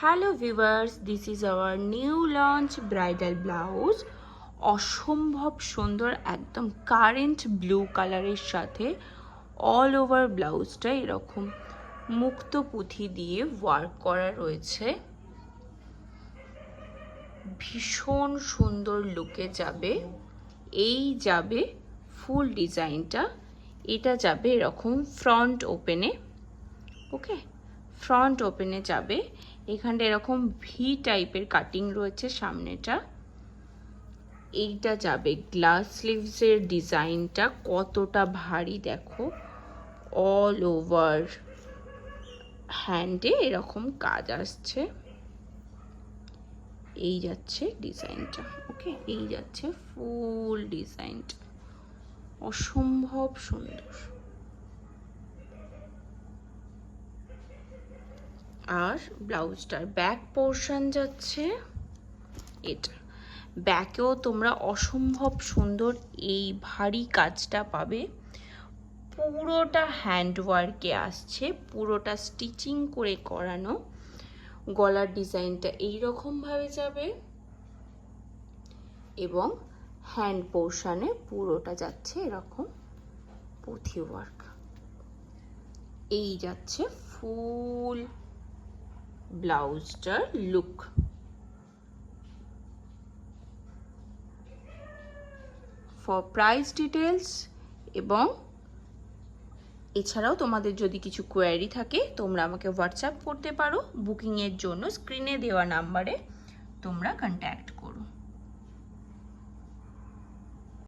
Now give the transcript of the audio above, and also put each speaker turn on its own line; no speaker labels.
Hello viewers, this is our new launch bridal blouse. অসম্ভব সুন্দর, একদম কারেন্ট ব্লু কালারের সাথে অল ওভার ব্লাউজটা এরকম মুক্ত পুঁথি দিয়ে ওয়ার্ক করা রয়েছে। ভীষণ সুন্দর লুকে যাবে। এই যাবে ফুল ডিজাইনটা, এটা যাবে এরকম ফ্রন্ট ওপেনে। ওকে, ফ্রন্ট ওপেনে যাবে। এখানটা এরকম ভি টাইপের কাটিং রয়েছে সামনেটা। এইটা যাবে গ্লাস স্লিভসের ডিজাইনটা কতটা ভারী দেখো, অল ওভার হ্যান্ডে এরকম কাজ আসছে। এই যাচ্ছে ডিজাইনটা। ওকে, এই যাচ্ছে ফুল ডিজাইনটা, অসম্ভব সুন্দর। আর ব্লাউজটার ব্যাক পোর্শন যাচ্ছে এটা। ব্যাকেও তোমরা অসম্ভব সুন্দর এই ভারী কাজটা পাবে। পুরোটা হ্যান্ডওয়ার্কে আসছে, পুরোটা স্টিচিং করে করানো। গলার ডিজাইনটা এইরকমভাবে যাবে এবং হ্যান্ড পোর্শনে পুরোটা যাচ্ছে এরকম পুঁথি ওয়ার্ক। এই যাচ্ছে ফুল ব্লাউজটার লুক। ফর প্রাইস ডিটেলস এবং এছাড়াও তোমাদের যদি কিছু কোয়ারি থাকে তোমরা আমাকে হোয়াটসঅ্যাপ করতে পারো। বুকিংয়ের জন্য স্ক্রিনে দেওয়া নাম্বারে তোমরা কন্ট্যাক্ট করো।